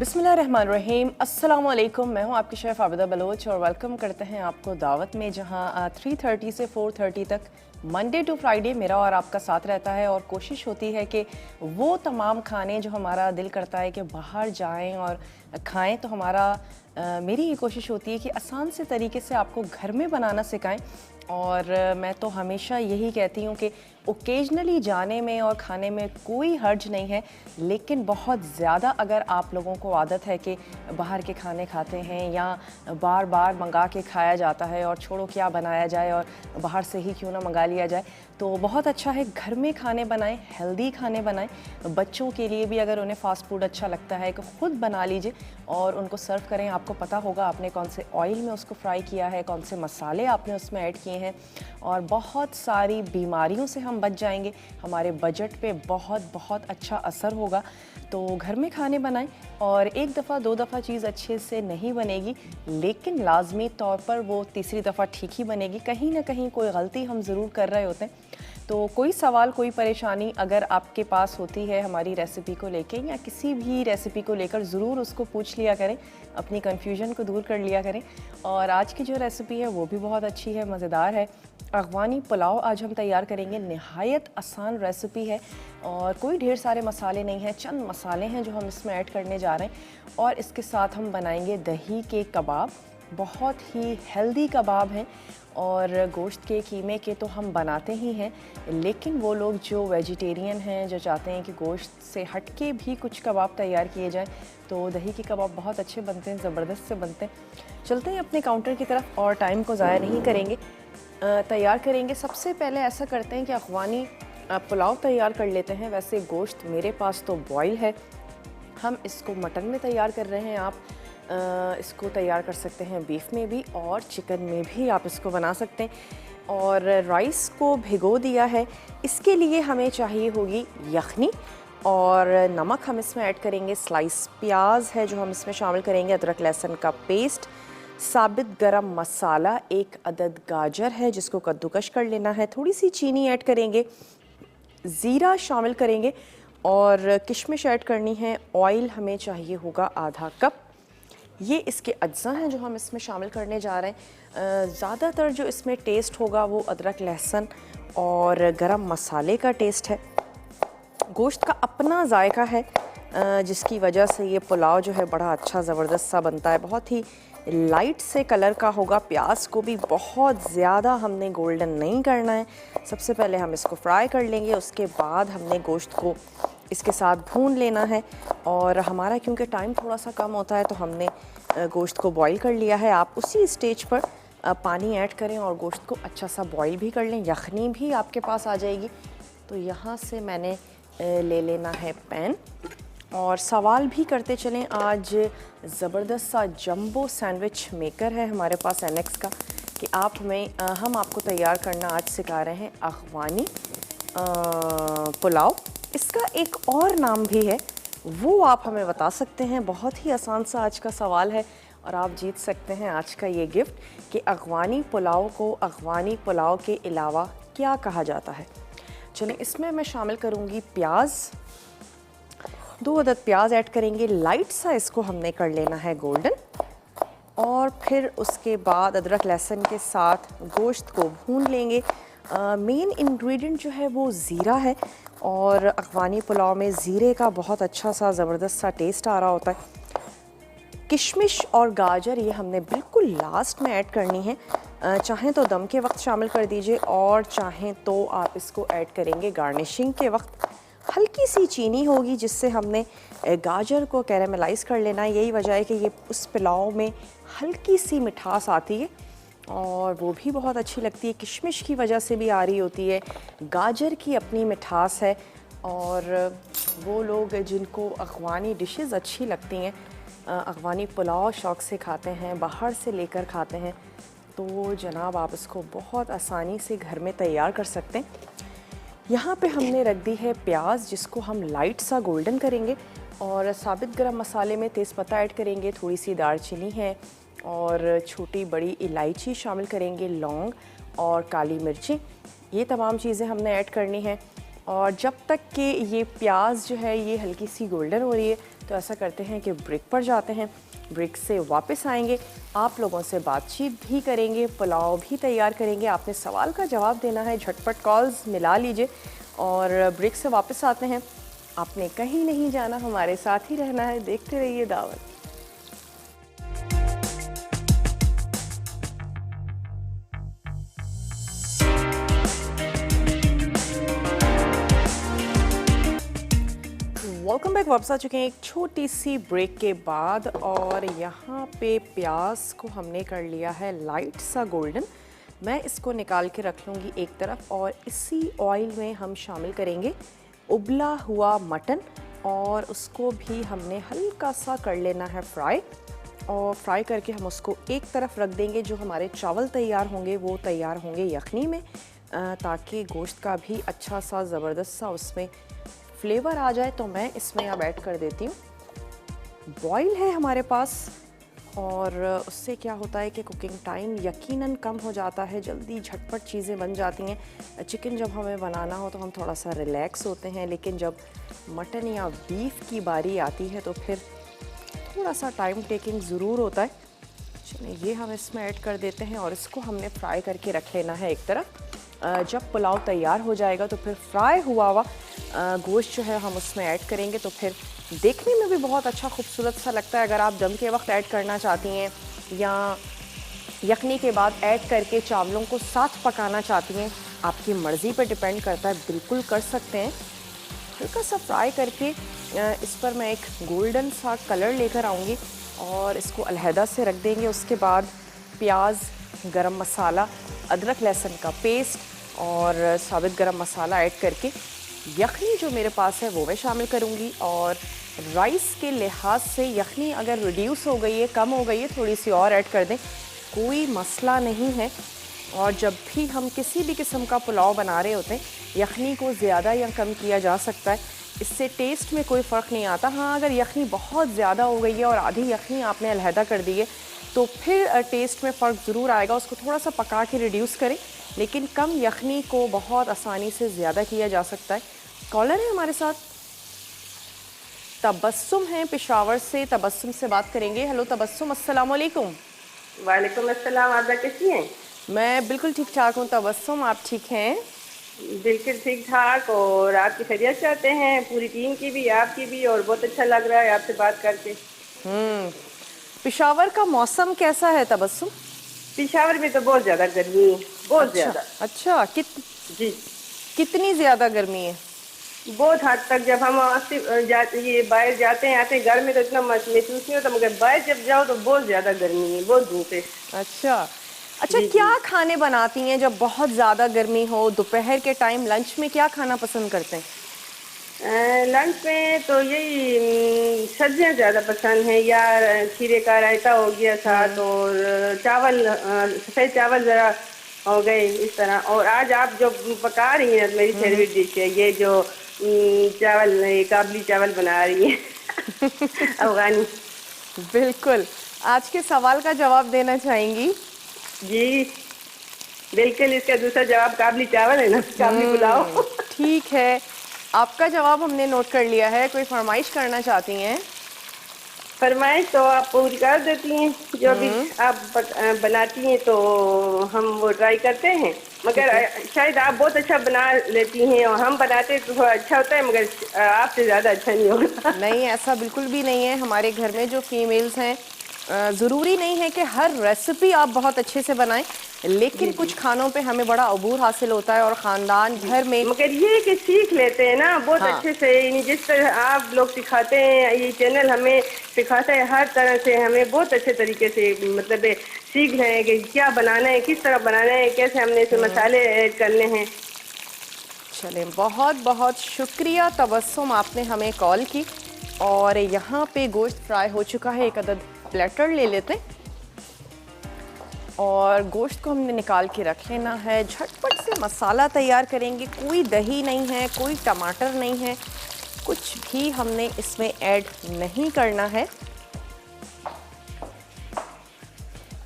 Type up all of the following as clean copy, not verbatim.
बिस्मिल्लाहिर्रहमानिर्रहीम, अस्सलाम वालेकुम। मैं हूं आपकी शेफ़ आबिदा बलोच और वेलकम करते हैं आपको दावत में, जहां 3:30 से 4:30 तक मंडे टू फ्राइडे मेरा और आपका साथ रहता है। और कोशिश होती है कि वो तमाम खाने जो हमारा दिल करता है कि बाहर जाएं और खाएं, तो मेरी ये कोशिश होती है कि आसान से तरीके से आपको घर में बनाना सिखाएं। और मैं तो हमेशा यही कहती हूँ कि ओकेजनली जाने में और खाने में कोई हर्ज नहीं है, लेकिन बहुत ज़्यादा अगर आप लोगों को आदत है कि बाहर के खाने खाते हैं या बार बार मंगा के खाया जाता है और छोड़ो क्या बनाया जाए और बाहर से ही क्यों ना मंगा लिया जाए, तो बहुत अच्छा है घर में खाने बनाएं, हेल्दी खाने बनाएं। बच्चों के लिए भी अगर उन्हें फ़ास्ट फूड अच्छा लगता है कि ख़ुद बना लीजिए और उनको सर्व करें। आपको पता होगा आपने कौन से ऑयल में उसको फ्राई किया है, कौन से मसाले आपने उसमें ऐड किए हैं, और बहुत सारी बीमारियों से हम बच जाएंगे। हमारे बजट पे बहुत बहुत अच्छा असर होगा। तो घर में खाने बनाएं और एक दफ़ा दो दफ़ा चीज़ अच्छे से नहीं बनेगी, लेकिन लाजमी तौर पर वो तीसरी दफ़ा ठीक ही बनेगी। कहीं ना कहीं कोई गलती हम ज़रूर कर रहे होते हैं। तो कोई सवाल, कोई परेशानी अगर आपके पास होती है हमारी रेसिपी को लेके या किसी भी रेसिपी को लेकर, ज़रूर उसको पूछ लिया करें, अपनी कन्फ्यूजन को दूर कर लिया करें। और आज की जो रेसिपी है वो भी बहुत अच्छी है, मज़ेदार है। अफ़गानी पुलाव आज हम तैयार करेंगे। नहायत आसान रेसिपी है और कोई ढेर सारे मसाले नहीं हैं, चंद मसाले हैं जो हम इसमें ऐड करने जा रहे हैं। और इसके साथ हम बनाएंगे दही के कबाब। बहुत ही हेल्दी कबाब हैं और गोश्त के, कीमे के तो हम बनाते ही हैं, लेकिन वो लोग जो वेजिटेरियन हैं, जो चाहते हैं कि गोश्त से हट के भी कुछ कबाब तैयार किए जाएं, तो दही के कबाब बहुत अच्छे बनते हैं, ज़बरदस्त से बनते हैं। चलते हैं अपने काउंटर की तरफ और टाइम को ज़ाया नहीं करेंगे, तैयार करेंगे। सबसे पहले ऐसा करते हैं कि अफ़गानी पुलाव तैयार कर लेते हैं। वैसे गोश्त मेरे पास तो बॉयल है, हम इसको मटन में तैयार कर रहे हैं। आप इसको तैयार कर सकते हैं बीफ में भी और चिकन में भी आप इसको बना सकते हैं। और राइस को भिगो दिया है। इसके लिए हमें चाहिए होगी यखनी और नमक हम इसमें ऐड करेंगे। स्लाइस प्याज है जो हम इसमें शामिल करेंगे, अदरक लहसुन का पेस्ट, साबित गरम मसाला, एक अदद गाजर है जिसको कद्दूकश कर लेना है, थोड़ी सी चीनी ऐड करेंगे, ज़ीरा शामिल करेंगे और किशमिश ऐड करनी है। ऑयल हमें चाहिए होगा आधा कप। ये इसके अज्जा हैं जो हम इसमें शामिल करने जा रहे हैं। ज़्यादातर जो इसमें टेस्ट होगा वो अदरक लहसुन और गरम मसाले का टेस्ट है। गोश्त का अपना जायका है, जिसकी वजह से ये पुलाव जो है बड़ा अच्छा ज़बरदस्त सा बनता है। बहुत ही लाइट से कलर का होगा। प्याज को भी बहुत ज़्यादा हमने गोल्डन नहीं करना है। सबसे पहले हम इसको फ्राई कर लेंगे, उसके बाद हमने गोश्त को इसके साथ भून लेना है। और हमारा क्योंकि टाइम थोड़ा सा कम होता है तो हमने गोश्त को बॉईल कर लिया है। आप उसी स्टेज पर पानी ऐड करें और गोश्त को अच्छा सा बॉईल भी कर लें। यखनी भी आपके पास आ जाएगी। तो यहाँ से मैंने ले लेना है पैन और सवाल भी करते चलें। आज ज़बरदस्त सा जंबो सैंडविच मेकर है हमारे पास एनेक्स का, कि हम आपको तैयार करना आज सिखा रहे हैं अफ़गानी पुलाव। इसका एक और नाम भी है, वो आप हमें बता सकते हैं। बहुत ही आसान सा आज का सवाल है और आप जीत सकते हैं आज का ये गिफ्ट कि अफ़गानी पुलाव को अफ़गानी पुलाव के अलावा क्या कहा जाता है। चलिए, इसमें मैं शामिल करूँगी प्याज। 2 अदद प्याज ऐड करेंगे। लाइट सा इसको हमने कर लेना है गोल्डन। और फिर उसके बाद अदरक लहसुन के साथ गोश्त को भून लेंगे। मेन इंग्रेडिएंट जो है वो ज़ीरा है और अफ़गानी पुलाव में ज़ीरे का बहुत अच्छा सा ज़बरदस्त सा टेस्ट आ रहा होता है। किशमिश और गाजर ये हमने बिल्कुल लास्ट में ऐड करनी है। चाहें तो दम के वक्त शामिल कर दीजिए और चाहें तो आप इसको ऐड करेंगे गार्निशिंग के वक्त। हल्की सी चीनी होगी जिससे हमने गाजर को कैरामलाइज़ कर लेना है। यही वजह है कि ये उस पुलाव में हल्की सी मिठास आती है और वो भी बहुत अच्छी लगती है। किशमिश की वजह से भी आ रही होती है, गाजर की अपनी मिठास है। और वो लोग जिनको अफ़गानी डिशेस अच्छी लगती हैं, अफ़गानी पुलाव शौक़ से खाते हैं, बाहर से लेकर खाते हैं, तो जनाब आप इसको बहुत आसानी से घर में तैयार कर सकते हैं। यहाँ पे हमने रख दी है प्याज, जिसको हम लाइट सा गोल्डन करेंगे। और साबित गरम मसाले में तेज़पत्ता ऐड करेंगे, थोड़ी सी दालचीनी है और छोटी बड़ी इलायची शामिल करेंगे, लौंग और काली मिर्ची, ये तमाम चीज़ें हमने ऐड करनी है। और जब तक कि ये प्याज जो है ये हल्की सी गोल्डन हो रही है तो ऐसा करते हैं कि ब्रेक पर जाते हैं। ब्रेक से वापस आएंगे, आप लोगों से बातचीत भी करेंगे, पुलाव भी तैयार करेंगे। आपने सवाल का जवाब देना है, झटपट कॉल्स मिला लीजिए और ब्रेक से वापस आते हैं। आपने कहीं नहीं जाना, हमारे साथ ही रहना है। देखते रहिए दावत। Welcome back. वापस आ चुके हैं एक छोटी सी ब्रेक के बाद और यहाँ पे प्याज को हमने कर लिया है लाइट सा गोल्डन। मैं इसको निकाल के रख लूँगी एक तरफ और इसी ऑयल में हम शामिल करेंगे उबला हुआ मटन और उसको भी हमने हल्का सा कर लेना है फ्राई। और फ्राई करके हम उसको एक तरफ रख देंगे। जो हमारे चावल तैयार होंगे वो तैयार होंगे यखनी में, ताकि गोश्त का भी अच्छा सा ज़बरदस्त सा उसमें फ्लेवर आ जाए। तो मैं इसमें अब ऐड कर देती हूँ, बॉयल है हमारे पास और उससे क्या होता है कि कुकिंग टाइम यकीनन कम हो जाता है, जल्दी झटपट चीज़ें बन जाती हैं। चिकन जब हमें बनाना हो तो हम थोड़ा सा रिलैक्स होते हैं, लेकिन जब मटन या बीफ की बारी आती है तो फिर थोड़ा सा टाइम टेकिंग ज़रूर होता है। चलिए ये हम इसमें ऐड कर देते हैं और इसको हमने फ्राई करके रख लेना है एक तरफ। जब पुलाव तैयार हो जाएगा तो फिर फ्राई हुआ गोश्त जो है हम उसमें ऐड करेंगे, तो फिर देखने में भी बहुत अच्छा खूबसूरत सा लगता है। अगर आप दम के वक्त ऐड करना चाहती हैं या यखनी के बाद ऐड करके चावलों को साथ पकाना चाहती हैं, आपकी मर्ज़ी पर डिपेंड करता है, बिल्कुल कर सकते हैं। हल्का सा फ्राई करके इस पर मैं एक गोल्डन सा कलर लेकर आऊँगी और इसको अलहदा से रख देंगे। उसके बाद प्याज, गरम मसाला, अदरक लहसुन का पेस्ट और साबित गरम मसाला ऐड करके यखनी जो मेरे पास है वो मैं शामिल करूँगी। और राइस के लिहाज से यखनी अगर रिड्यूस हो गई है, कम हो गई है, थोड़ी सी और ऐड कर दें, कोई मसला नहीं है। और जब भी हम किसी भी किस्म का पुलाव बना रहे होते हैं, यखनी को ज़्यादा या कम किया जा सकता है, इससे टेस्ट में कोई फ़र्क नहीं आता। हाँ, अगर यखनी बहुत ज़्यादा हो गई है और आधी यखनी आपने अलहदा कर दी है तो फिर टेस्ट में फ़र्क ज़रूर आएगा। उसको थोड़ा सा पका के रिड्यूस करें, लेकिन कम यखनी को बहुत आसानी से ज़्यादा किया जा सकता है। कॉलर है हमारे साथ, तबस्सुम है पेशावर से। तबस्सुम से बात करेंगे। हेलो तबस्सुम, अस्सलाम वालेकुम। वालेकुम अस्सलाम। आप कैसी हैं? मैं बिल्कुल ठीक ठाक हूँ तबस्सुम, आप ठीक हैं? बिल्कुल ठीक ठाक। और आपकी खैरियत चाहते हैं, पूरी टीम की भी, आपकी भी। और बहुत अच्छा लग रहा है आपसे बात करके। पेशावर का मौसम कैसा है तबस्सुम? पेशावर में तो बहुत ज़्यादा गर्मी है, बहुत ज़्यादा। अच्छा, जी, कितनी ज़्यादा गर्मी है? बहुत हद तक। जब हम ये बाहर जाते हैं आते हैं, घर में तो इतना महसूस नहीं होता, मगर बाहर जब जाओ तो बहुत ज़्यादा गर्मी है, बहुत धूप है। अच्छा अच्छा, जी क्या जी। खाने बनाती हैं जब बहुत ज़्यादा गर्मी हो? दोपहर के टाइम लंच में क्या खाना पसंद करते हैं? लंच में तो यही सब्जियां ज़्यादा पसंद है, या खीरे का रायता हो गया साथ, और चावल, सफ़ेद चावल ज़रा हो गए इस तरह। और आज आप जो पका रही हैं मेरी फेवरेट डिश है, ये जो चावल, ये काबली चावल बना रही है अफगानी। बिल्कुल। आज के सवाल का जवाब देना चाहेंगी? जी बिल्कुल, इसका दूसरा जवाब काबली चावल है ना, काबली पुलाव। ठीक है, आपका जवाब हमने नोट कर लिया है। कोई फरमाइश करना चाहती हैं? फरमाइश तो आप पूरी कर देती हैं, जो भी आप बनाती हैं तो हम वो ट्राई करते हैं। मगर शायद आप बहुत अच्छा बना लेती हैं और हम बनाते तो थोड़ा अच्छा होता है, मगर आपसे ज़्यादा अच्छा नहीं होगा। नहीं, ऐसा बिल्कुल भी नहीं है। हमारे घर में जो फीमेल्स हैं, ज़रूरी नहीं है कि हर रेसिपी आप बहुत अच्छे से बनाएं, लेकिन कुछ खानों पे हमें बड़ा अबूर हासिल होता है और ख़ानदान भर में। मगर ये कि सीख लेते हैं ना बहुत हाँ। अच्छे से, यानी जिस तरह आप लोग सिखाते हैं, ये चैनल हमें सिखाता है हर तरह से, हमें बहुत अच्छे तरीके से मतलब सीख रहे हैं कि क्या बनाना है, किस तरह बनाना है, कैसे हमने इसमें मसाले ऐड करने हैं। चलें, बहुत बहुत शुक्रिया तबस्सुम, आपने हमें कॉल की। और यहाँ पे गोश्त फ्राई हो चुका है, एक अदद प्लेटर ले लेते हैं और गोश्त को हमने निकाल के रख लेना है। झटपट से मसाला तैयार करेंगे, कोई दही नहीं है, कोई टमाटर नहीं है, कुछ भी हमने इसमें ऐड नहीं करना है।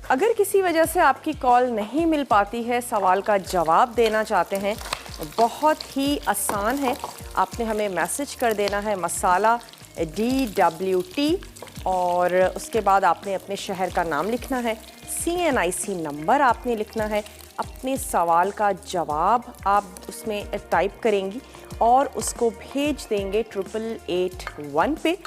अगर किसी वजह से आपकी कॉल नहीं मिल पाती है, सवाल का जवाब देना चाहते हैं, बहुत ही आसान है। आपने हमें मैसेज कर देना है मसाला DWT और उसके बाद आपने अपने शहर का नाम लिखना है, CNIC नंबर आपने लिखना है, अपने सवाल का जवाब आप उसमें टाइप करेंगी और उसको भेज देंगे 8881 पे।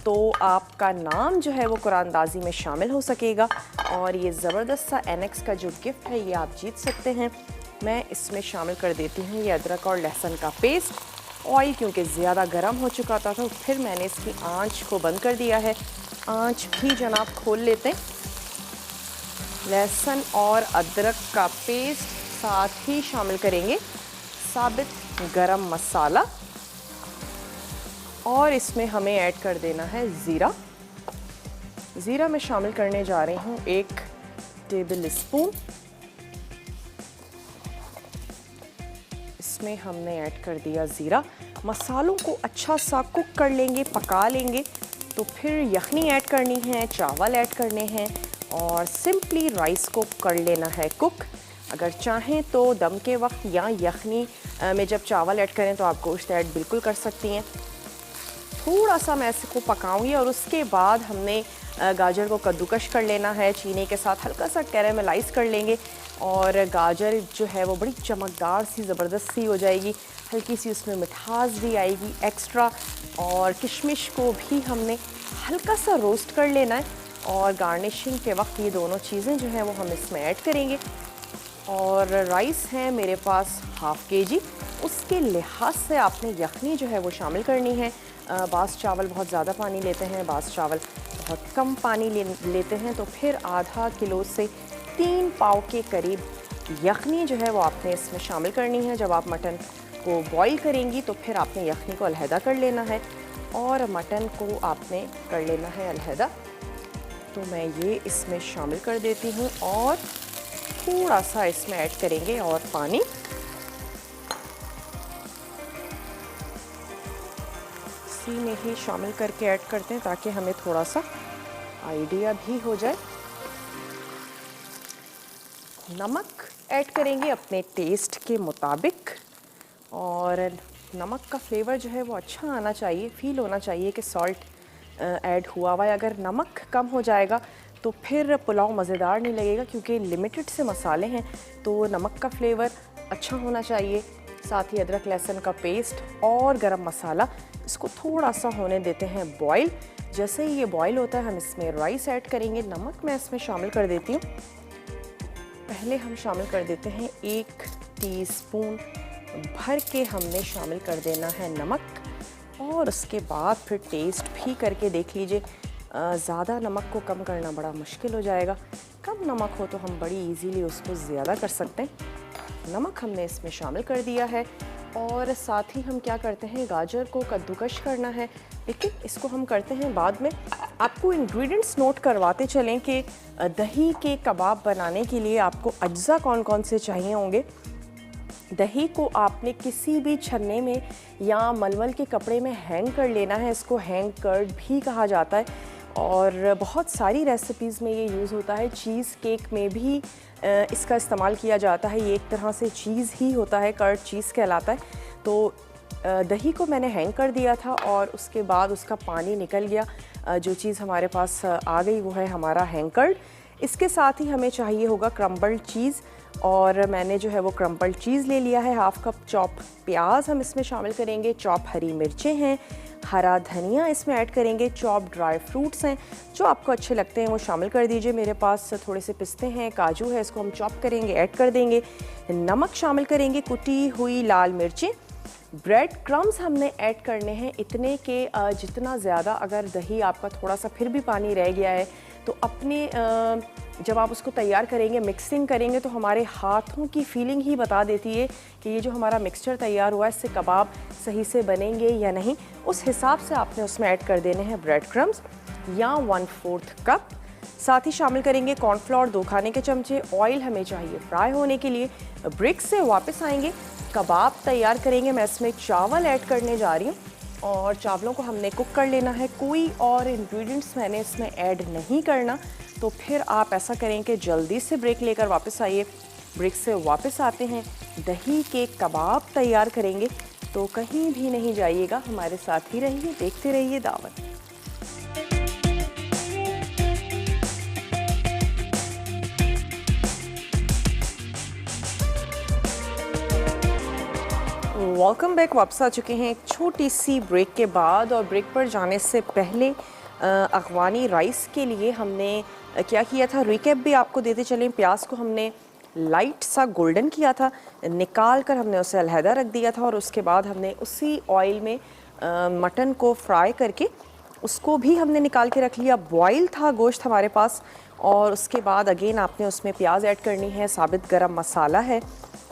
तो आपका नाम जो है वो कुरानदाजी में शामिल हो सकेगा और ये ज़बरदस्त सा NX का जो गिफ्ट है ये आप जीत सकते हैं। मैं इसमें शामिल कर देती हूँ ये अदरक और लहसुन का पेस्ट। ऑयल क्योंकि ज़्यादा गर्म हो चुका था तो फिर मैंने इसकी आंच को बंद कर दिया है। आंच भी जनाब खोल लेते हैं। लहसुन और अदरक का पेस्ट, साथ ही शामिल करेंगे साबित गरम मसाला और इसमें हमें ऐड कर देना है ज़ीरा। ज़ीरा मैं शामिल करने जा रही हूँ 1 टेबल स्पून। इसमें हमने ऐड कर दिया ज़ीरा। मसालों को अच्छा सा कुक कर लेंगे, पका लेंगे। तो फिर यखनी ऐड करनी है, चावल ऐड करने हैं और सिंपली राइस को कर लेना है कुक। अगर चाहें तो दम के वक्त या यखनी में जब चावल ऐड करें तो आप गोश्त ऐड बिल्कुल कर सकती हैं। थोड़ा सा मैं इसको पकाऊंगी और उसके बाद हमने गाजर को कद्दूकश कर लेना है। चीनी के साथ हल्का सा कैरेमलाइज़ कर लेंगे और गाजर जो है वो बड़ी चमकदार सी ज़बरदस्त सी हो जाएगी। हल्की सी उसमें मिठास भी आएगी एक्स्ट्रा। और किशमिश को भी हमने हल्का सा रोस्ट कर लेना है और गार्निशिंग के वक्त ये दोनों चीज़ें जो हैं वो हम इसमें ऐड करेंगे। और राइस है मेरे पास हाफ़ kg, उसके लिहाज से आपने यखनी जो है वो शामिल करनी है। बास चावल बहुत ज़्यादा पानी लेते हैं, बास चावल बहुत कम पानी लेते हैं। तो फिर आधा किलो से 3 पाव के करीब यखनी जो है वो आपने इसमें शामिल करनी है। जब आप मटन को बॉईल करेंगी तो फिर आपने यखनी को अलहदा कर लेना है और मटन को आपने कर लेना है अलहदा। तो मैं ये इसमें शामिल कर देती हूँ और थोड़ा सा इसमें ऐड करेंगे और पानी। इसी में ही शामिल करके ऐड करते हैं ताकि हमें थोड़ा सा आइडिया भी हो जाए। नमक ऐड करेंगे अपने टेस्ट के मुताबिक और नमक का फ्लेवर जो है वो अच्छा आना चाहिए, फील होना चाहिए कि सॉल्ट ऐड हुआ हुआ है। अगर नमक कम हो जाएगा तो फिर पुलाव मज़ेदार नहीं लगेगा, क्योंकि लिमिटेड से मसाले हैं तो नमक का फ्लेवर अच्छा होना चाहिए। साथ ही अदरक लहसुन का पेस्ट और गरम मसाला, इसको थोड़ा सा होने देते हैं बॉईल। जैसे ही ये बॉईल होता है हम इसमें राइस ऐड करेंगे। नमक मैं इसमें शामिल कर देती हूँ। पहले हम शामिल कर देते हैं 1 टीस्पून भर के हमने शामिल कर देना है नमक और उसके बाद फिर टेस्ट भी करके देख लीजिए। ज़्यादा नमक को कम करना बड़ा मुश्किल हो जाएगा। कम नमक हो तो हम बड़ी इजीली उसको ज़्यादा कर सकते हैं। नमक हमने इसमें शामिल कर दिया है और साथ ही हम क्या करते हैं, गाजर को कद्दूकश करना है, लेकिन इसको हम करते हैं बाद में। आपको इंग्रेडिएंट्स नोट करवाते चलें कि दही के कबाब बनाने के लिए आपको अज्जा कौन कौन से चाहिए होंगे। दही को आपने किसी भी छन्ने में या मलमल के कपड़े में हैंग कर लेना है। इसको हैंग कर्ड भी कहा जाता है और बहुत सारी रेसिपीज़ में ये यूज़ होता है। चीज़ केक में भी इसका इस्तेमाल किया जाता है। ये एक तरह से चीज़ ही होता है, कर्ड चीज़ कहलाता है। तो दही को मैंने हैंग कर दिया था और उसके बाद उसका पानी निकल गया। जो चीज़ हमारे पास आ गई वो है हमारा हैंग कर्ड। इसके साथ ही हमें चाहिए होगा क्रम्बल्ड चीज़ और मैंने जो है वो क्रम्बल्ड चीज़ ले लिया है। हाफ़ कप चॉप प्याज हम इसमें शामिल करेंगे, चॉप हरी मिर्चें हैं, हरा धनिया इसमें ऐड करेंगे, चॉप ड्राई फ्रूट्स हैं, जो आपको अच्छे लगते हैं वो शामिल कर दीजिए। मेरे पास थोड़े से पिस्ते हैं, काजू है, इसको हम चॉप करेंगे, ऐड कर देंगे। नमक शामिल करेंगे, कुटी हुई लाल मिर्चें, ब्रेड क्रम्स हमने ऐड करने हैं इतने के जितना ज़्यादा अगर दही आपका थोड़ा सा फिर भी पानी रह गया है तो अपने जब आप उसको तैयार करेंगे, मिक्सिंग करेंगे तो हमारे हाथों की फीलिंग ही बता देती है कि ये जो हमारा मिक्सचर तैयार हुआ है इससे कबाब सही से बनेंगे या नहीं। उस हिसाब से आपने उसमें ऐड कर देने हैं ब्रेड क्रम्स या 1/4 कप। साथ ही शामिल करेंगे कॉर्नफ्लोर 2 खाने के चमचे। ऑयल हमें चाहिए फ्राई होने के लिए। ब्रेक से वापस आएंगे, कबाब तैयार करेंगे। मैं इसमें चावल ऐड करने जा रही हूँ और चावलों को हमने कुक कर लेना है। कोई और इंग्रेडिएंट्स मैंने इसमें ऐड नहीं करना। तो फिर आप ऐसा करें कि जल्दी से ब्रेक लेकर वापस आइए। ब्रेक से वापस आते हैं, दही के कबाब तैयार करेंगे। तो कहीं भी नहीं जाइएगा, हमारे साथ ही रहिए, देखते रहिए दावत। Welcome back. वापस आ चुके हैं एक छोटी सी ब्रेक के बाद, और ब्रेक पर जाने से पहले अफ़गानी राइस के लिए हमने क्या किया था, रिकैप भी आपको देते चलें। प्याज को हमने लाइट सा गोल्डन किया था, निकाल कर हमने उसे अलहदा रख दिया था, और उसके बाद हमने उसी ऑयल में मटन को फ्राई करके उसको भी हमने निकाल के रख लिया। बॉयल था गोश्त हमारे पास, और उसके बाद अगेन आपने उसमें प्याज ऐड करनी है, साबित गरम मसाला है,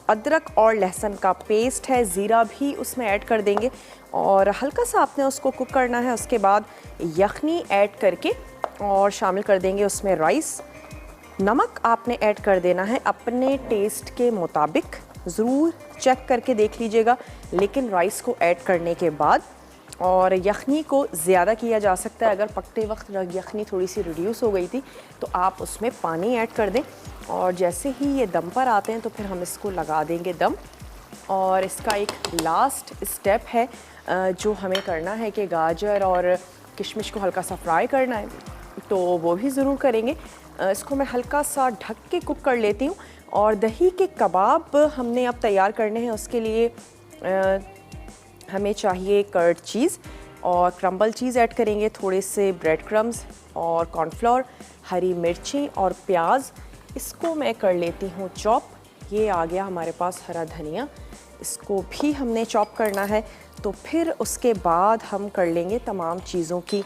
अदरक और लहसुन का पेस्ट है, ज़ीरा भी उसमें ऐड कर देंगे, और हल्का सा आपने उसको कुक करना है। उसके बाद यखनी ऐड करके और शामिल कर देंगे उसमें राइस। नमक आपने ऐड कर देना है अपने टेस्ट के मुताबिक, ज़रूर चेक करके देख लीजिएगा लेकिन राइस को ऐड करने के बाद। और यखनी को ज़्यादा किया जा सकता है, अगर पकते वक्त यखनी थोड़ी सी रिड्यूस हो गई थी तो आप उसमें पानी ऐड कर दें। और जैसे ही ये दम पर आते हैं तो फिर हम इसको लगा देंगे दम। और इसका एक लास्ट स्टेप है जो हमें करना है कि गाजर और किशमिश को हल्का सा फ्राई करना है, तो वो भी ज़रूर करेंगे। इसको मैं हल्का सा ढक के कुक कर लेती हूँ। और दही के कबाब हमने अब तैयार करने हैं, उसके लिए हमें चाहिए कर्ड चीज़ और क्रम्बल चीज़ ऐड करेंगे, थोड़े से ब्रेड क्रम्स और कॉर्नफ्लोर, हरी मिर्ची और प्याज। इसको मैं कर लेती हूँ चॉप। ये आ गया हमारे पास हरा धनिया, इसको भी हमने चॉप करना है। तो फिर उसके बाद हम कर लेंगे तमाम चीज़ों की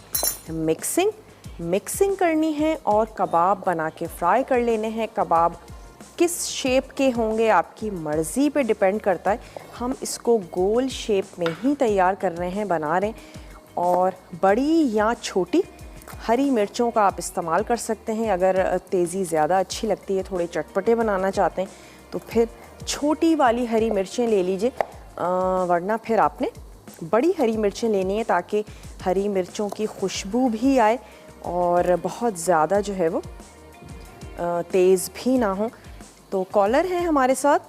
मिक्सिंग करनी है, और कबाब बना के फ्राई कर लेने हैं। कबाब किस शेप के होंगे आपकी मर्ज़ी पे डिपेंड करता है। हम इसको गोल शेप में ही तैयार कर रहे हैं, बना रहे हैं। और बड़ी या छोटी हरी मिर्चों का आप इस्तेमाल कर सकते हैं, अगर तेज़ी ज़्यादा अच्छी लगती है, थोड़े चटपटे बनाना चाहते हैं तो फिर छोटी वाली हरी मिर्चें ले लीजिए, वरना फिर आपने बड़ी हरी मिर्चें लेनी है ताकि हरी मिर्चों की खुशबू भी आए और बहुत ज़्यादा जो है वो तेज़ भी ना हो। तो कॉलर है हमारे साथ,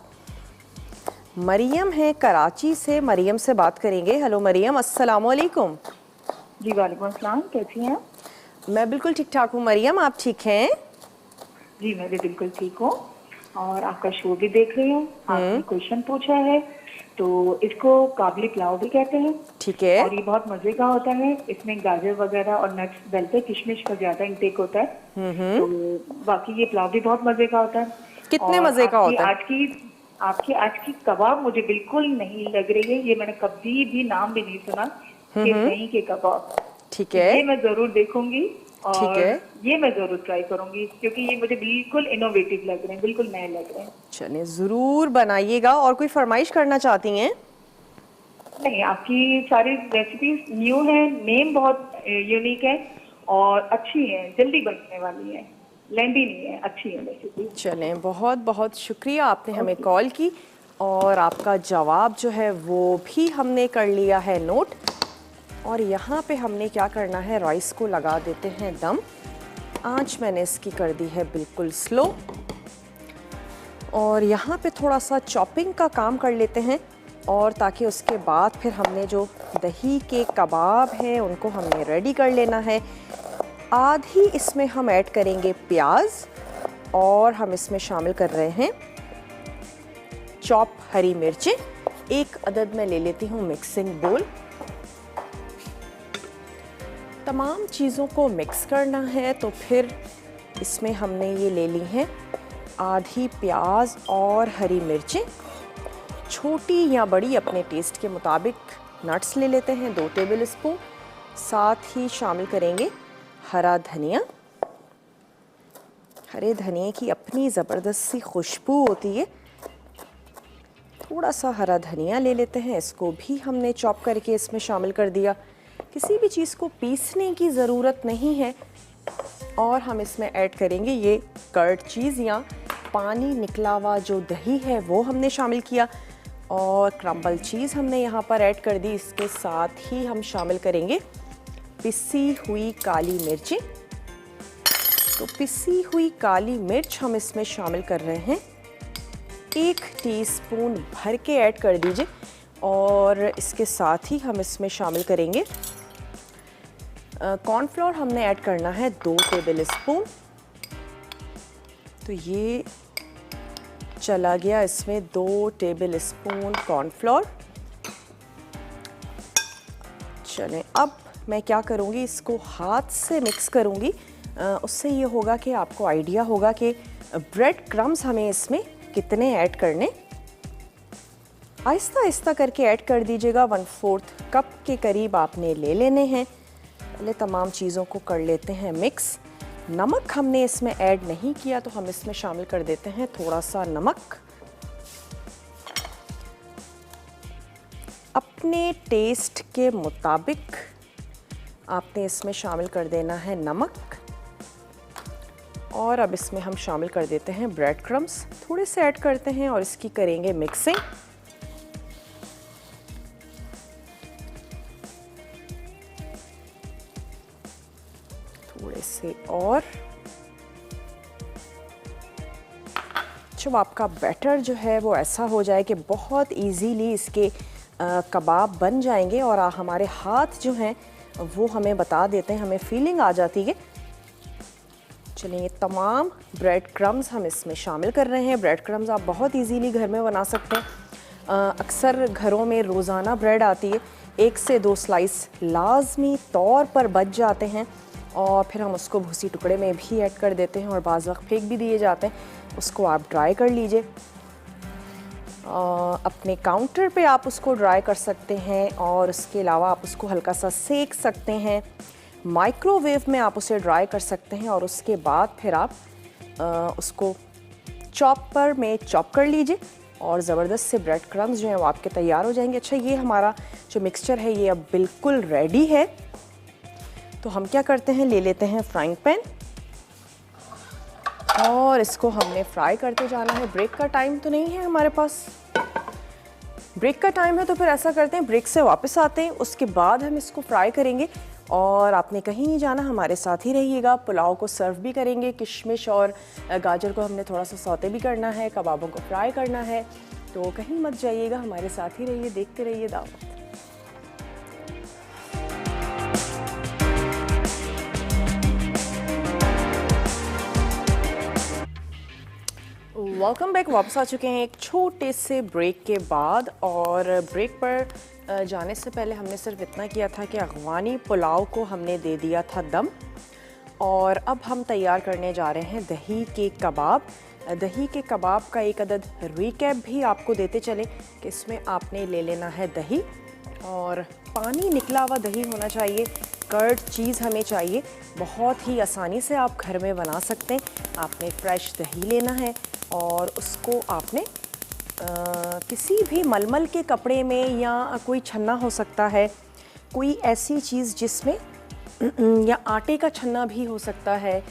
मरियम है कराची से। मरियम से बात करेंगे। हेलो मरियम, अस्सलाम वालेकुम। जी वालेकुम अस्सलाम, कैसी हैं? मैं बिल्कुल ठीक ठाक हूँ मरियम, आप ठीक हैं? जी मैं भी बिल्कुल ठीक हूँ, और आपका शो भी देख रही हूँ। आपने क्वेश्चन पूछा है, तो इसको काबली पुलाव भी कहते हैं। ठीक है। और ये बहुत मजे का होता है, इसमें गाजर वगैरह और नट्स डलते हैं, किशमिश का ज्यादा इंटेक होता है। तो बाकी ये पुलाव भी बहुत मजे का होता है। कितने मजे का होता है? आज की कबाब मुझे बिल्कुल नहीं लग रही है, ये मैंने कभी भी नाम भी नहीं सुना कि दही के कबाब। ठीक है, ये मैं जरूर देखूंगी और ठीक है, ये मैं जरूर ट्राई करूंगी, क्योंकि ये मुझे बिल्कुल इनोवेटिव लग रहे हैं, बिल्कुल नए लग रहे हैं। चलिए ज़रूर बनाइएगा। और कोई फरमाइश करना चाहती हैं? नहीं, आपकी सारी रेसिपीज न्यू है, नेम बहुत यूनिक है और अच्छी है, जल्दी बनने वाली है, लेंदी नहीं है, अच्छी है रेसिपी। चलें, बहुत बहुत शुक्रिया, आपने हमें कॉल की और आपका जवाब जो है वो भी हमने कर लिया है नोट। और यहाँ पे हमने क्या करना है, राइस को लगा देते हैं दम। आंच मैंने इसकी कर दी है बिल्कुल स्लो, और यहाँ पे थोड़ा सा चॉपिंग का काम कर लेते हैं, और ताकि उसके बाद फिर हमने जो दही के कबाब हैं उनको हमने रेडी कर लेना है। आधी इसमें हम ऐड करेंगे प्याज, और हम इसमें शामिल कर रहे हैं चॉप हरी मिर्चें। एक अदद में ले लेती हूँ मिक्सिंग बोल। तमाम चीज़ों को मिक्स करना है, तो फिर इसमें हमने ये ले ली हैं आधी प्याज और हरी मिर्चें, छोटी या बड़ी अपने टेस्ट के मुताबिक। नट्स ले लेते हैं 2 टेबल स्पून, साथ ही शामिल करेंगे हरा धनिया। हरे धनिए की अपनी ज़बरदस्त सी खुशबू होती है। थोड़ा सा हरा धनिया ले लेते हैं, इसको भी हमने चॉप करके इसमें शामिल कर दिया। किसी भी चीज़ को पीसने की ज़रूरत नहीं है। और हम इसमें ऐड करेंगे ये कर्ड चीज़ या पानी निकला हुआ जो दही है वो हमने शामिल किया, और क्रम्बल चीज़ हमने यहाँ पर ऐड कर दी। इसके साथ ही हम शामिल करेंगे पिसी हुई काली मिर्चें। तो पिसी हुई काली मिर्च हम इसमें शामिल कर रहे हैं 1 टीस्पून भर के ऐड कर दीजिए और इसके साथ ही हम इसमें शामिल करेंगे कॉर्नफ्लोर। हमने ऐड करना है 2 टेबल स्पून। तो ये चला गया इसमें 2 टेबल स्पून कॉर्नफ्लोर। चलें, अब मैं क्या करूँगी, इसको हाथ से मिक्स करूँगी। उससे ये होगा कि आपको आइडिया होगा कि ब्रेड क्रम्स हमें इसमें कितने ऐड करने। आहिस्ता आहिस्ता करके ऐड कर दीजिएगा। 1/4 कप के करीब आपने ले लेने हैं। पहले तमाम चीज़ों को कर लेते हैं मिक्स। नमक हमने इसमें ऐड नहीं किया तो हम इसमें शामिल कर देते हैं थोड़ा सा नमक। अपने टेस्ट के मुताबिक आपने इसमें शामिल कर देना है नमक। और अब इसमें हम शामिल कर देते हैं ब्रेड क्रम्स। थोड़े से ऐड करते हैं और इसकी करेंगे मिक्सिंग। थोड़े से और। जब आपका बैटर जो है वो ऐसा हो जाए कि बहुत इजीली इसके कबाब बन जाएंगे और हमारे हाथ जो हैं वो हमें बता देते हैं, हमें फीलिंग आ जाती है। चलिए, ये तमाम ब्रेड क्रम्स हम इसमें शामिल कर रहे हैं। ब्रेड क्रम्स आप बहुत इजीली घर में बना सकते हैं। अक्सर घरों में रोज़ाना ब्रेड आती है, 1 से 2 स्लाइस लाजमी तौर पर बच जाते हैं और फिर हम उसको भूसी टुकड़े में भी ऐड कर देते हैं और बाज़ वक्त फेंक भी दिए जाते हैं। उसको आप ड्राई कर लीजिए। अपने काउंटर पे आप उसको ड्राई कर सकते हैं और उसके अलावा आप उसको हल्का सा सेक सकते हैं। माइक्रोवेव में आप उसे ड्राई कर सकते हैं और उसके बाद फिर आप उसको चॉपर में चॉप कर लीजिए और ज़बरदस्त से ब्रेड क्रम्स जो हैं वो आपके तैयार हो जाएंगे। अच्छा, ये हमारा जो मिक्सचर है ये अब बिल्कुल रेडी है। तो हम क्या करते हैं, ले लेते हैं फ्राइंग पैन और इसको हमने फ्राई करते जाना है। ब्रेक का टाइम तो नहीं है हमारे पास। ब्रेक का टाइम है तो फिर ऐसा करते हैं, ब्रेक से वापस आते हैं, उसके बाद हम इसको फ्राई करेंगे। और आपने कहीं नहीं जाना, हमारे साथ ही रहिएगा। पुलाव को सर्व भी करेंगे। किशमिश और गाजर को हमने थोड़ा सा सौते भी करना है, कबाबों को फ्राई करना है। तो कहीं मत जाइएगा, हमारे साथ ही रहिए, देखते रहिए दावत। Welcome back. वापस आ चुके हैं एक छोटे से ब्रेक के बाद। और ब्रेक पर जाने से पहले हमने सिर्फ इतना किया था कि अफ़गानी पुलाव को हमने दे दिया था दम। और अब हम तैयार करने जा रहे हैं दही के कबाब। दही के कबाब का एक अदद रिकैप भी आपको देते चले कि इसमें आपने ले लेना है दही और पानी निकला हुआ दही होना चाहिए। कर्ड चीज़ हमें चाहिए। बहुत ही आसानी से आप घर में बना सकते हैं। आपने फ्रेश दही लेना है और उसको आपने किसी भी मलमल के कपड़े में या कोई छन्ना हो सकता है, कोई ऐसी चीज़ जिसमें या आटे का छन्ना भी हो सकता है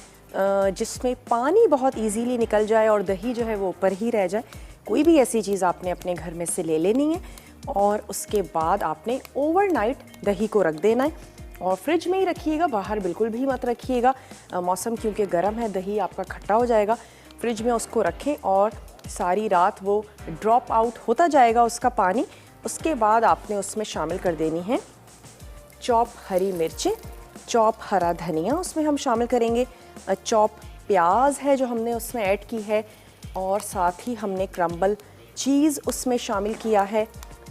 जिसमें पानी बहुत इजीली निकल जाए और दही जो है वो ऊपर ही रह जाए। कोई भी ऐसी चीज़ आपने अपने घर में से ले लेनी है और उसके बाद आपने ओवरनाइट दही को रख देना है और फ्रिज में ही रखिएगा, बाहर बिल्कुल भी मत रखिएगा। मौसम क्योंकि गर्म है, दही आपका खट्टा हो जाएगा। फ्रिज में उसको रखें और सारी रात वो ड्रॉप आउट होता जाएगा उसका पानी। उसके बाद आपने उसमें शामिल कर देनी है चॉप हरी मिर्चें, चॉप हरा धनिया उसमें हम शामिल करेंगे, चॉप प्याज है जो हमने उसमें ऐड की है और साथ ही हमने क्रम्बल चीज़ उसमें शामिल किया है।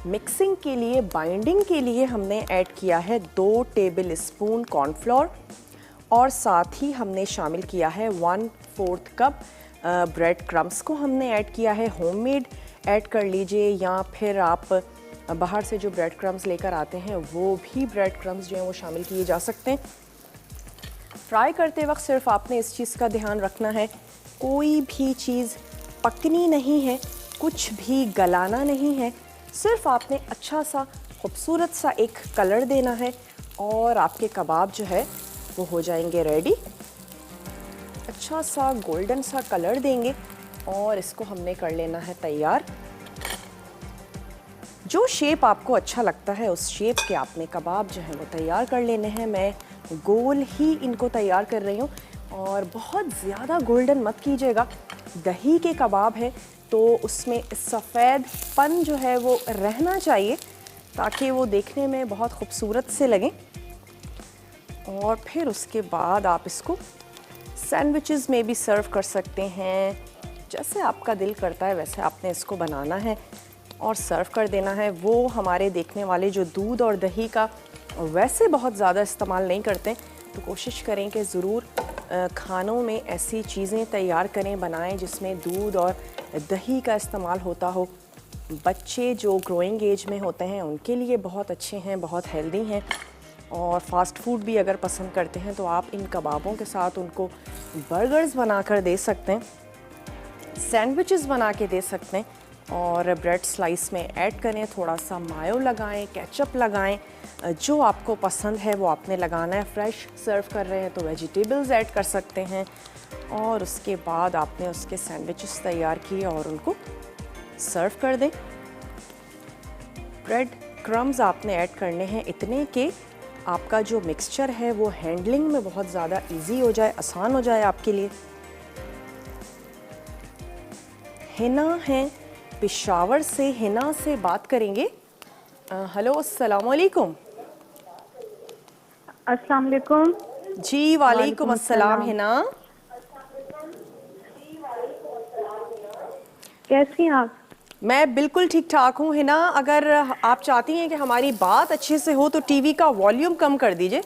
मिक्सिंग के लिए, बाइंडिंग के लिए हमने ऐड किया है 2 टेबल स्पून कॉर्नफ्लोर और साथ ही हमने शामिल किया है 1/4 कप ब्रेड क्रम्स को हमने ऐड किया है। होममेड ऐड कर लीजिए या फिर आप बाहर से जो ब्रेड क्रम्स लेकर आते हैं वो भी ब्रेड क्रम्स जो हैं वो शामिल किए जा सकते हैं। फ्राई करते वक्त सिर्फ आपने इस चीज़ का ध्यान रखना है, कोई भी चीज़ पकनी नहीं है, कुछ भी गलाना नहीं है। सिर्फ आपने अच्छा सा खूबसूरत सा एक कलर देना है और आपके कबाब जो है वो हो जाएंगे रेडी। अच्छा सा गोल्डन सा कलर देंगे और इसको हमने कर लेना है तैयार। जो शेप आपको अच्छा लगता है उस शेप के आपने कबाब जो है वो तैयार कर लेने हैं। मैं गोल ही इनको तैयार कर रही हूँ और बहुत ज़्यादा गोल्डन मत कीजिएगा, दही के कबाब हैं तो उसमें सफ़ेदपन जो है वो रहना चाहिए ताकि वो देखने में बहुत खूबसूरत से लगें। और फिर उसके बाद आप इसको सैंडविचेस में भी सर्व कर सकते हैं। जैसे आपका दिल करता है वैसे आपने इसको बनाना है और सर्व कर देना है। वो हमारे देखने वाले जो दूध और दही का वैसे बहुत ज़्यादा इस्तेमाल नहीं करते, तो कोशिश करें कि ज़रूर खानों में ऐसी चीज़ें तैयार करें, बनाएं जिसमें दूध और दही का इस्तेमाल होता हो। बच्चे जो ग्रोइंग एज में होते हैं उनके लिए बहुत अच्छे हैं, बहुत हेल्दी हैं। और फास्ट फूड भी अगर पसंद करते हैं तो आप इन कबाबों के साथ उनको बर्गर्स बनाकर दे सकते हैं, सैंडविचेस बना के दे सकते हैं और ब्रेड स्लाइस में ऐड करें। थोड़ा सा मायो लगाएं, केचप लगाएं, जो आपको पसंद है वो आपने लगाना है। फ्रेश सर्व कर रहे हैं तो वेजिटेबल्स ऐड कर सकते हैं और उसके बाद आपने उसके सैंडविचेस तैयार किए और उनको सर्व कर दें। ब्रेड क्रम्स आपने ऐड करने हैं इतने कि आपका जो मिक्सचर है वो हैंडलिंग में बहुत ज़्यादा इजी हो जाए, आसान हो जाए आपके लिए। हिना है पेशावर से, हिना से बात करेंगे। हेलो, अस्सलाम वालेकुम। अस्सलाम वालेकुम। जी वालेकुम अस्सलाम। हिना, कैसी हैं आप? मैं बिल्कुल ठीक ठाक हूँ। हिना, अगर आप चाहती हैं कि हमारी बात अच्छे से हो तो टीवी का वॉल्यूम कम कर दीजिए।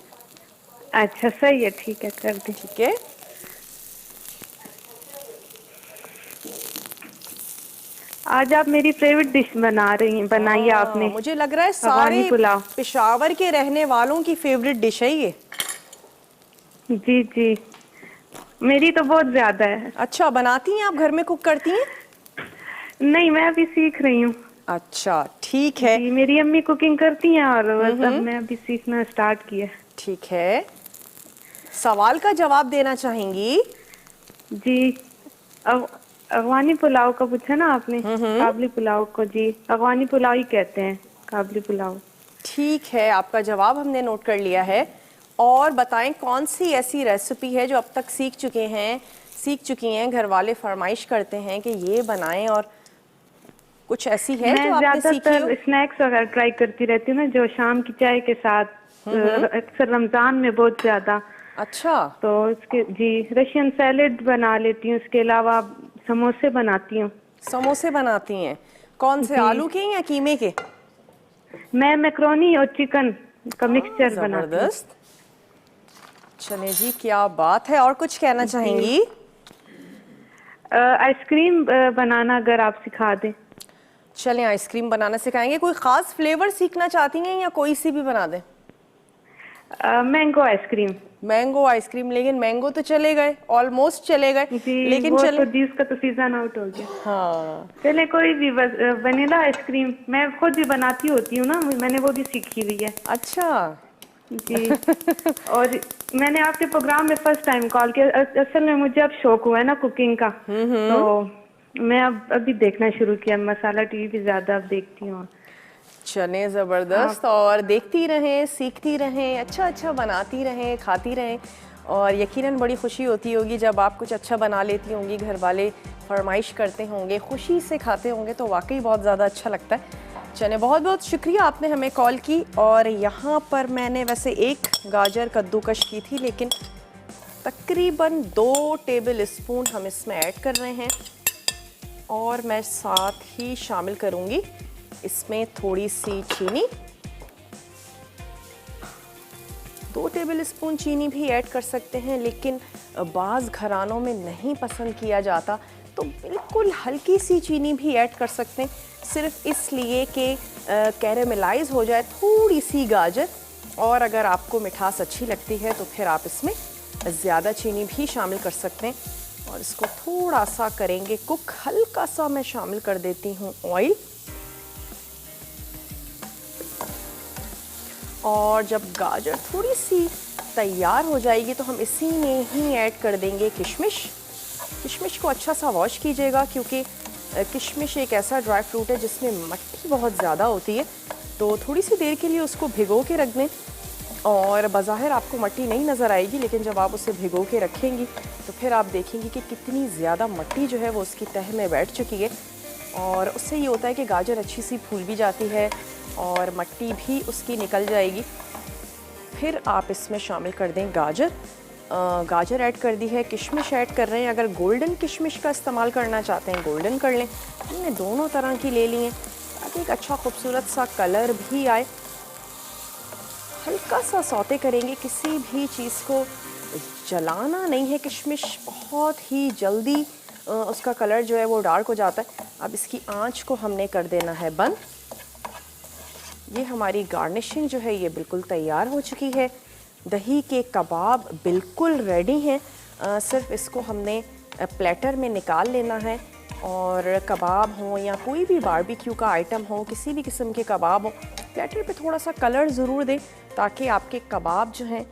अच्छा सही है, ठीक है, कर दी। ठीक है। आज आप मेरी फेवरेट डिश बनाई है आपने। मुझे लग रहा है अफगानी सारे पुलाव। पेशावर के रहने वालों की फेवरेट डिश है ये। जी जी, मेरी तो बहुत ज्यादा है। अच्छा, बनाती हैं आप, घर में कुक करती हैं? नहीं, मैं अभी सीख रही हूँ। अच्छा ठीक है। जी, मेरी अम्मी कुकिंग करती हैं और अब मैं अभी सीखना स्टार्ट किया। ठीक है, सवाल का जवाब देना चाहेंगी? जी, अफगानी पुलाव का पूछा ना आपने, काबली पुलाव को। जी, अफगानी पुलाव ही कहते हैं, काबली पुलाव। ठीक है, आपका जवाब हमने नोट कर लिया है। और बताएं कौन सी ऐसी रेसिपी है जो अब तक सीख चुकी हैं, घर वाले फरमाइश करते हैं कि ये बनाएं, और कुछ ऐसी है जो आपने सीखी हो? मैं ज्यादातर स्नैक्स वगैरह ट्राई करती रहती हूँ ना, जो शाम की चाय के साथ, अक्सर रमजान में बहुत ज्यादा। अच्छा, तो उसके जी रशियन सैलेड बना लेती हूँ। उसके अलावा समोसे बनाती हूँ। समोसे बनाती हैं? कौन से, आलू के या कीमे के? मैं मैक्रोनी और चिकन का मिक्सचर बनाती हूँ। जबरदस्त। चले जी, क्या बात है। और कुछ कहना चाहेंगी? आइसक्रीम बनाना अगर आप सिखा दें। चलें, आइसक्रीम बनाना सिखाएंगे। कोई खास फ्लेवर सीखना चाहती हैं या कोई सी भी बना दें? Mango ice cream. मैंगो आइसक्रीम, लेकिन मैंगो तो चले गए, ऑलमोस्ट चले गए, लेकिन वो चले तो जी उसका तो सीजन आउट हो गया। हाँ, चले कोई भी, वनीला आइसक्रीम मैं खुद भी बनाती होती हूँ ना, मैंने वो भी सीखी हुई है। अच्छा जी। और मैंने आपके प्रोग्राम में फर्स्ट टाइम कॉल किया। असल में मुझे अब शौक हुआ है ना कुकिंग का, तो मैं अब अभी देखना शुरू किया। मसाला टीवी भी ज्यादा अब देखती हूँ। चले, ज़बरदस्त। और देखती रहें, सीखती रहें, अच्छा अच्छा बनाती रहें, खाती रहें, और यकीनन बड़ी खुशी होती होगी जब आप कुछ अच्छा बना लेती होंगी, घर वाले फरमाइश करते होंगे, खुशी से खाते होंगे, तो वाकई बहुत ज़्यादा अच्छा लगता है। चले, बहुत बहुत शुक्रिया आपने हमें कॉल की। और यहाँ पर मैंने वैसे एक गाजर कद्दूकश की थी, लेकिन तकरीबन 2 टेबल स्पून हम इसमें ऐड कर रहे हैं। और मैं साथ ही शामिल करूँगी इसमें थोड़ी सी चीनी, 2 टेबल स्पून चीनी भी ऐड कर सकते हैं, लेकिन बाज़ घरानों में नहीं पसंद किया जाता तो बिल्कुल हल्की सी चीनी भी ऐड कर सकते हैं, सिर्फ इसलिए कि कैरेमलाइज हो जाए थोड़ी सी गाजर। और अगर आपको मिठास अच्छी लगती है तो फिर आप इसमें ज़्यादा चीनी भी शामिल कर सकते हैं। और इसको थोड़ा सा करेंगे कुक। हल्का सा मैं शामिल कर देती हूँ ऑयल। और जब गाजर थोड़ी सी तैयार हो जाएगी तो हम इसी में ही ऐड कर देंगे किशमिश। किशमिश को अच्छा सा वॉश कीजिएगा, क्योंकि किशमिश एक ऐसा ड्राई फ्रूट है जिसमें मट्टी बहुत ज़्यादा होती है, तो थोड़ी सी देर के लिए उसको भिगो के रख दें। और बज़ाहिर आपको मट्टी नहीं नज़र आएगी, लेकिन जब आप उसे भिगो के रखेंगी तो फिर आप देखेंगी कि कितनी ज़्यादा मट्टी जो है वो उसकी तह में बैठ चुकी है। और उससे ये होता है कि गाजर अच्छी सी फूल भी जाती है और मट्टी भी उसकी निकल जाएगी। फिर आप इसमें शामिल कर दें गाजर। गाजर ऐड कर दी है, किशमिश ऐड कर रहे हैं। अगर गोल्डन किशमिश का इस्तेमाल करना चाहते हैं गोल्डन कर लें, हमने दोनों तरह की ले ली हैं ताकि एक अच्छा खूबसूरत सा कलर भी आए। हल्का सा सौते करेंगे, किसी भी चीज़ को जलाना नहीं है। किशमिश बहुत ही जल्दी उसका कलर जो है वो डार्क हो जाता है। अब इसकी आंच को हमने कर देना है बंद। ये हमारी गार्निशिंग जो है ये बिल्कुल तैयार हो चुकी है। दही के कबाब बिल्कुल रेडी हैं। सिर्फ इसको हमने प्लेटर में निकाल लेना है। और कबाब हो या कोई भी बारबेक्यू का आइटम हो, किसी भी किस्म के कबाब हो, प्लेटर पे थोड़ा सा कलर ज़रूर दें ताकि आपके कबाब जो हैं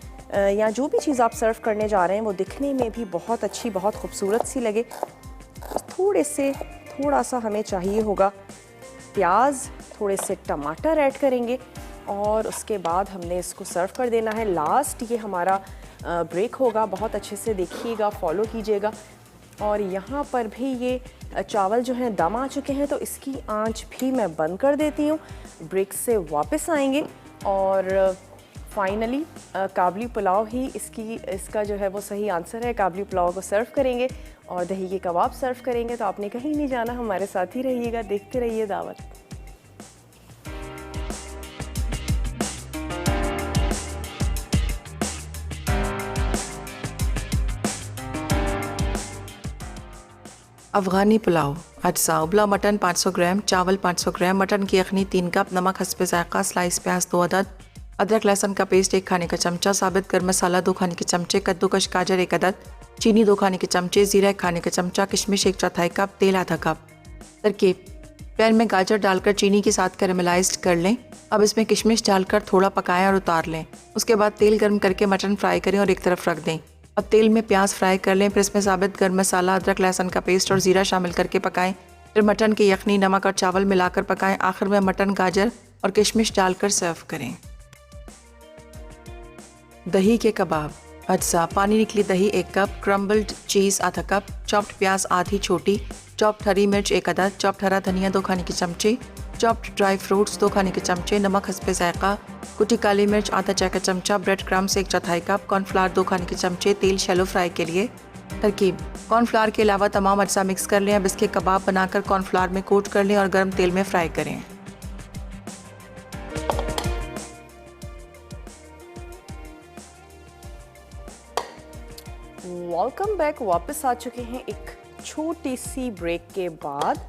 या जो भी चीज़ आप सर्व करने जा रहे हैं वो दिखने में भी बहुत अच्छी, बहुत खूबसूरत सी लगे। थोड़ा सा हमें चाहिए होगा प्याज, थोड़े से टमाटर ऐड करेंगे और उसके बाद हमने इसको सर्व कर देना है। लास्ट ये हमारा ब्रेक होगा, बहुत अच्छे से देखिएगा, फॉलो कीजिएगा। और यहाँ पर भी ये चावल जो हैं दम आ चुके हैं, तो इसकी आंच भी मैं बंद कर देती हूँ। ब्रेक से वापस आएंगे और फाइनली काबली पुलाव ही इसका जो है वो सही आंसर है। काबली पुलाव को सर्व करेंगे और दही के कबाब सर्व करेंगे। तो आपने कहीं नहीं जाना, हमारे साथ ही रहिएगा, देखते रहिए दावत। अफ़गानी पुलाव। अज्जा: उबला मटन 500 ग्राम, चावल 500 ग्राम, मटन की यखनी 3 कप, नमक हस्बे ज़ायक़ा, स्लाइस प्याज 2 अदद, अदरक लहसुन का पेस्ट 1 खाने का चमचा, साबित गर्म मसाला 2 खाने के चमचे, कद्दूकश गाजर 1 अदद, चीनी 2 खाने के चमचे, ज़ीरा 1 खाने का चमचा, किशमिश 1/4 कप, तेल आधा कप। तरकीब: पैन में गाजर डालकर चीनी के साथ कैरेमलाइज्ड कर लें। अब इसमें किशमिश डालकर थोड़ा पकाएं और उतार लें। उसके बाद तेल गर्म करके मटन फ्राई करें और एक तरफ रख दें। अब तेल में प्याज फ्राई कर लें, फिर इसमें साबित गर्म मसाला, अदरक लहसुन का पेस्ट और ज़ीरा शामिल करके पकाएं। फिर मटन की यखनी, नमक और चावल मिलाकर पकाएं। आखिर में मटन, गाजर और किशमिश डालकर सर्व करें। दही के कबाब। अज्जा: पानी निकली दही 1 कप, क्रम्बल्ड चीज़ आधा कप, चॉप्ड प्याज आधी छोटी, चॉप्ड हरी मिर्च 1 अदद, चॉप्ड हरा धनिया 2 खाने के चमचे, चॉप्ड ड्राई फ्रूट्स 2 खाने के चमचे, नमक हस्बे ज़ायक़ा, कुटी काली मिर्च आधा चाय का चमचा, ब्रेड क्रम्स 1/4 कप, कॉर्नफ्लावर 2 खाने के चमचे, तेल शैलो फ्राई के लिए। तरकीब: कॉर्नफ्लावर के अलावा तमाम अज्जा मिक्स कर लें। अब इसके कबाब बनाकर कॉर्नफ्लावर में कोट कर लें और गर्म तेल में फ्राई करें। Welcome back. वापस आ चुके हैं एक छोटी सी ब्रेक के बाद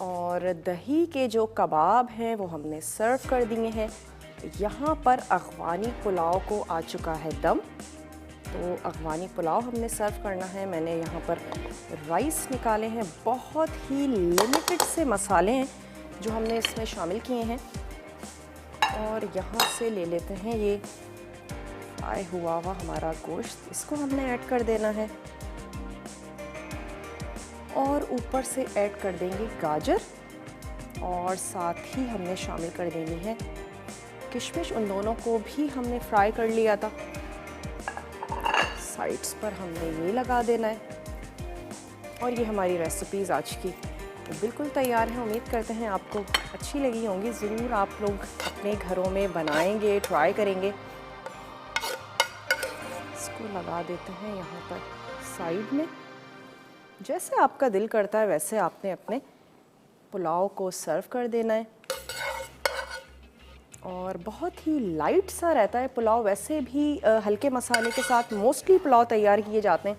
और दही के जो कबाब हैं वो हमने सर्व कर दिए हैं। यहाँ पर अफ़गानी पुलाव को आ चुका है दम, तो अफ़गानी पुलाव हमने सर्व करना है। मैंने यहाँ पर राइस निकाले हैं, बहुत ही लिमिटेड से मसाले हैं जो हमने इसमें शामिल किए हैं। और यहाँ से ले लेते हैं ये फ्राई हुआ हमारा गोश्त, इसको हमने ऐड कर देना है और ऊपर से ऐड कर देंगे गाजर और साथ ही हमने शामिल कर देनी है किशमिश। उन दोनों को भी हमने फ्राई कर लिया था। साइड्स पर हमने ये लगा देना है और ये हमारी रेसिपीज़ आज की बिल्कुल तैयार हैं। उम्मीद करते हैं आपको अच्छी लगी होंगी। ज़रूर आप लोग अपने घरों में बनाएंगे, ट्राई करेंगे। इसको लगा देते हैं यहाँ पर साइड में। जैसे आपका दिल करता है वैसे आपने अपने पुलाव को सर्व कर देना है। और बहुत ही लाइट सा रहता है पुलाव। वैसे भी हल्के मसाले के साथ मोस्टली पुलाव तैयार किए जाते हैं।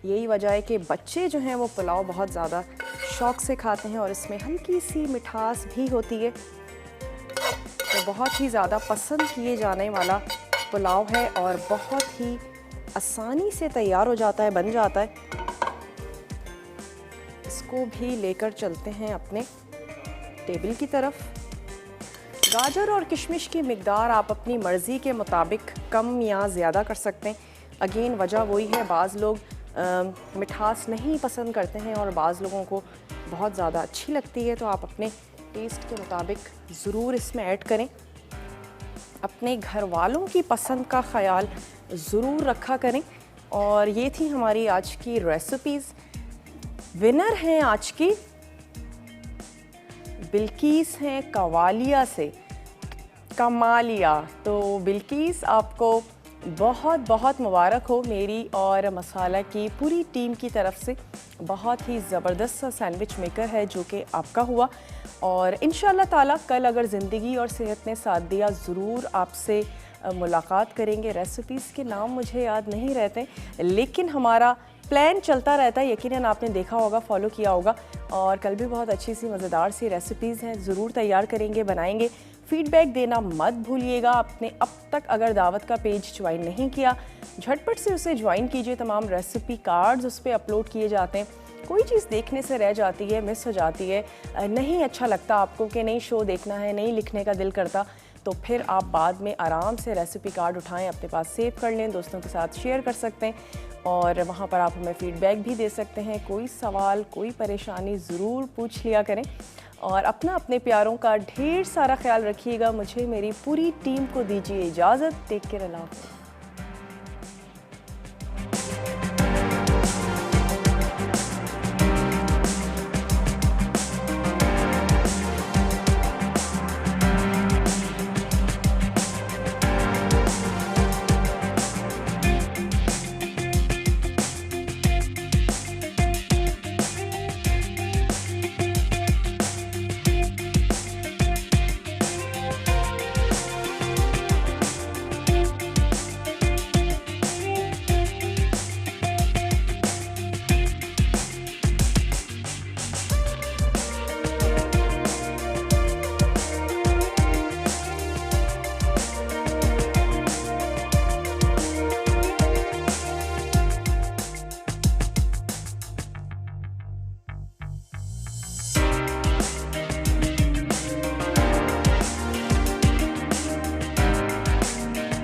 यही वजह है कि बच्चे जो हैं वो पुलाव बहुत ज़्यादा शौक़ से खाते हैं और इसमें हल्की सी मिठास भी होती है। तो बहुत ही ज़्यादा पसंद किए जाने वाला पुलाव है और बहुत ही आसानी से तैयार हो जाता है, बन जाता है। इसको भी लेकर चलते हैं अपने टेबल की तरफ। गाजर और किशमिश की मिकदार आप अपनी मर्ज़ी के मुताबिक कम या ज़्यादा कर सकते हैं। अगेन वजह वही है, बाज़ लोग मिठास नहीं पसंद करते हैं और बाज़ लोगों को बहुत ज़्यादा अच्छी लगती है। तो आप अपने टेस्ट के मुताबिक ज़रूर इसमें ऐड करें। अपने घर वालों की पसंद का ख्याल ज़रूर रखा करें। और ये थी हमारी आज की रेसिपीज़। विनर हैं आज की बिल्किस हैं कवालिया से, कमालिया। तो बिल्किस आपको बहुत बहुत मुबारक हो मेरी और मसाला की पूरी टीम की तरफ से। बहुत ही ज़बरदस्त सा सैंडविच मेकर है जो कि आपका हुआ। और इंशाल्लाह ताला कल अगर ज़िंदगी और सेहत ने साथ दिया ज़रूर आपसे मुलाकात करेंगे। रेसिपीज़ के नाम मुझे याद नहीं रहते, लेकिन हमारा प्लान चलता रहता है, यकीनन आपने देखा होगा, फॉलो किया होगा। और कल भी बहुत अच्छी सी मज़ेदार सी रेसिपीज़ हैं, ज़रूर तैयार करेंगे, बनाएंगे। फ़ीडबैक देना मत भूलिएगा। आपने अब तक अगर दावत का पेज ज्वाइन नहीं किया, झटपट से उसे ज्वाइन कीजिए। तमाम रेसिपी कार्ड्स उस पर अपलोड किए जाते हैं। कोई चीज़ देखने से रह जाती है, मिस हो जाती है, नहीं अच्छा लगता आपको कि नहीं शो देखना है, नहीं लिखने का दिल करता, तो फिर आप बाद में आराम से रेसिपी कार्ड उठाएं, अपने पास सेव कर लें, दोस्तों के साथ शेयर कर सकते हैं। और वहाँ पर आप हमें फ़ीडबैक भी दे सकते हैं। कोई सवाल, कोई परेशानी ज़रूर पूछ लिया करें। और अपने प्यारों का ढेर सारा ख्याल रखिएगा। मुझे मेरी पूरी टीम को दीजिए इजाज़त। टेक केयर, अल्लाह हाफ़िज़।